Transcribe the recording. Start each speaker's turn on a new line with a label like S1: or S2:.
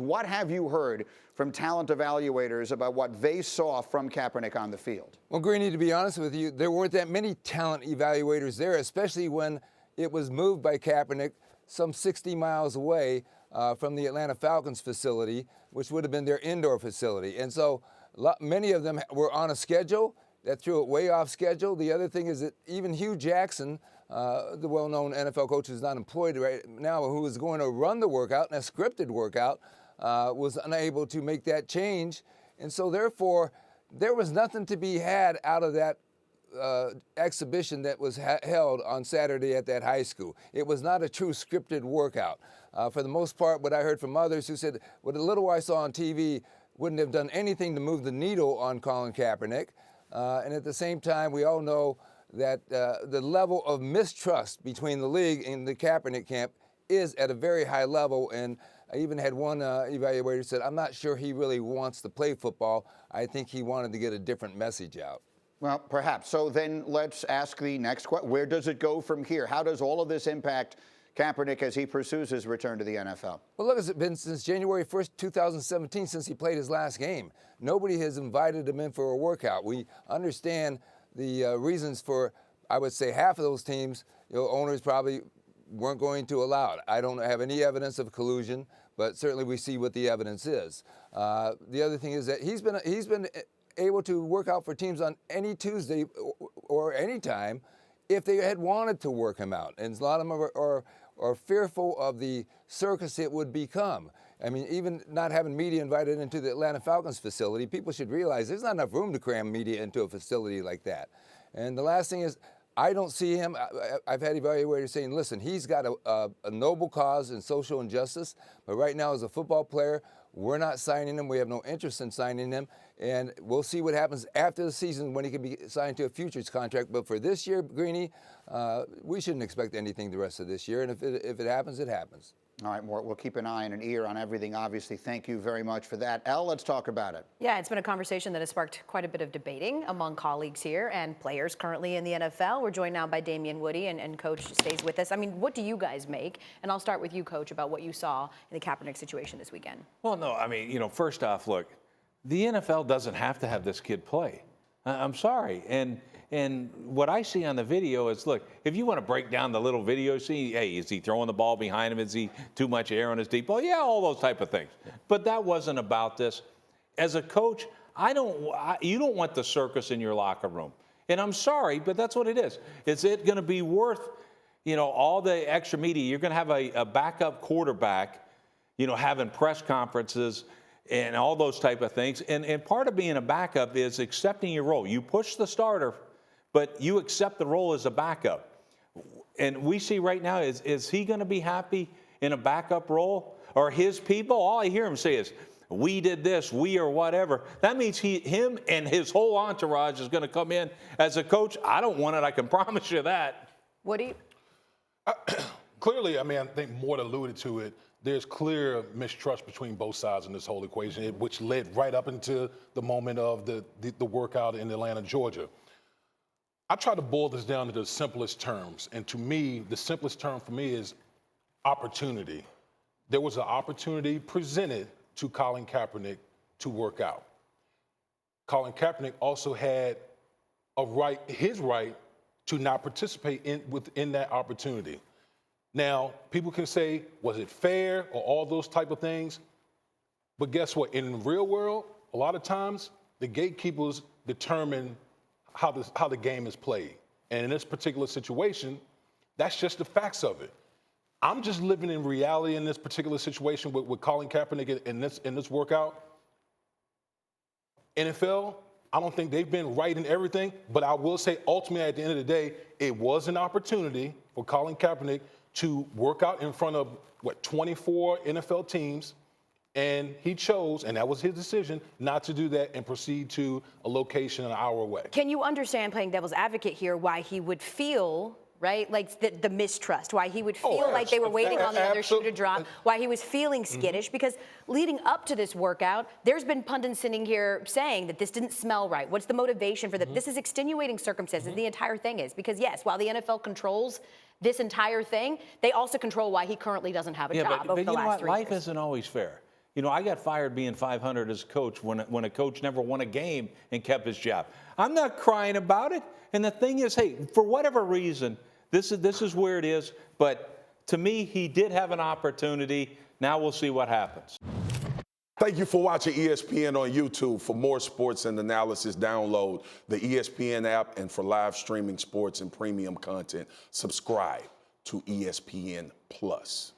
S1: What have you heard from talent evaluators about what they saw from Kaepernick on the field?
S2: Well, Greeny, to be honest with you, there weren't that many talent evaluators there, especially when it was moved by Kaepernick some 60 miles away from the Atlanta Falcons facility, which would have been their indoor facility. And so many of them were on a schedule that threw it way off schedule. The other thing is that even Hugh Jackson, the well-known NFL coach who's not employed right now, who was going to run the workout, and a scripted workout, was unable to make that change. And so therefore, there was nothing to be had out of that exhibition that was held on Saturday at that high school. It was not a true scripted workout. For the most part, what I heard from others who said, what the little I saw on TV wouldn't have done anything to move the needle on Colin Kaepernick. And at the same time, we all know that the level of mistrust between the league and the Kaepernick camp is at a very high level. And I even had one evaluator said, I'm not sure he really wants to play football. I think he wanted to get a different message out.
S1: Well, perhaps. So then let's ask the next question. Where does it go from here? How does all of this impact Kaepernick as he pursues his return to the NFL?
S2: Well, look, it's been since January 1st, 2017, since he played his last game. Nobody has invited him in for a workout. We understand the reasons for, I would say, half of those teams, owners probably weren't going to allow it. I don't have any evidence of collusion, but certainly we see what the evidence is. The other thing is that he's been able to work out for teams on any Tuesday or any time if they had wanted to work him out. And a lot of them are fearful of the circus it would become. I mean, even not having media invited into the Atlanta Falcons facility, people should realize there's not enough room to cram media into a facility like that. And the last thing is, I don't see him. I've had evaluators saying, listen, he's got a noble cause in social injustice, but right now as a football player, we're not signing him. We have no interest in signing him. And we'll see what happens after the season when he can be signed to a futures contract. But for this year, Greeny, we shouldn't expect anything the rest of this year. And if it happens, it happens.
S1: All right, Mort, we'll keep an eye and an ear on everything, obviously. Thank you very much for that. Elle, let's talk about it.
S3: Yeah, it's been a conversation that has sparked quite a bit of debating among colleagues here and players currently in the NFL. We're joined now by Damien Woody, and Coach stays with us. I mean, what do you guys make? And I'll start with you, Coach, about what you saw in the Kaepernick situation this weekend.
S4: Well, no, I mean, first off, look, the NFL doesn't have to have this kid play. I'm sorry. And what I see on the video is, look, if you want to break down the little video, see, hey, is he throwing the ball behind him? Is he too much air on his deep ball? Yeah, all those type of things. But that wasn't about this. As a coach, you don't want the circus in your locker room. And I'm sorry, but that's what it is. Is it going to be worth, all the extra media? You're going to have a backup quarterback, having press conferences and all those type of things. And part of being a backup is accepting your role. You push the starter, but you accept the role as a backup. And we see right now, is he going to be happy in a backup role? Or his people? All I hear him say is, we did this, we or whatever. That means him and his whole entourage is going to come in as a coach. I don't want it, I can promise you that.
S3: Woody?
S5: Clearly, I think Mort alluded to it. There's clear mistrust between both sides in this whole equation, which led right up into the moment of the workout in Atlanta, Georgia. I try to boil this down to the simplest terms. And to me, the simplest term for me is opportunity. There was an opportunity presented to Colin Kaepernick to work out. Colin Kaepernick also had his right to not participate within that opportunity. Now, people can say, was it fair or all those type of things? But guess what? In the real world, a lot of times, the gatekeepers determine how the game is played. And in this particular situation, that's just the facts of it. I'm just living in reality in this particular situation with Colin Kaepernick in this workout. NFL, I don't think they've been right in everything, but I will say ultimately at the end of the day, it was an opportunity for Colin Kaepernick to work out in front of, 24 NFL teams. And he chose, and that was his decision, not to do that and proceed to a location an hour away.
S3: Can you understand, playing devil's advocate here, why he would feel, right, like the mistrust, why he would feel like they were waiting on the other shoe to drop, why he was feeling skittish? Because leading up to this workout, there's been pundits sitting here saying that this didn't smell right. What's the motivation for that? This is extenuating circumstances. The entire thing is. Because, yes, while the NFL controls this entire thing, they also control why he currently doesn't have a job over the last 3 years.
S4: Life isn't always fair. You know, I got fired being 500 as a coach when a coach never won a game and kept his job. I'm not crying about it. And the thing is, hey, for whatever reason, this is where it is. But to me, he did have an opportunity. Now we'll see what happens.
S6: Thank you for watching ESPN on YouTube. For more sports and analysis, download the ESPN app. And for live streaming sports and premium content, subscribe to ESPN Plus.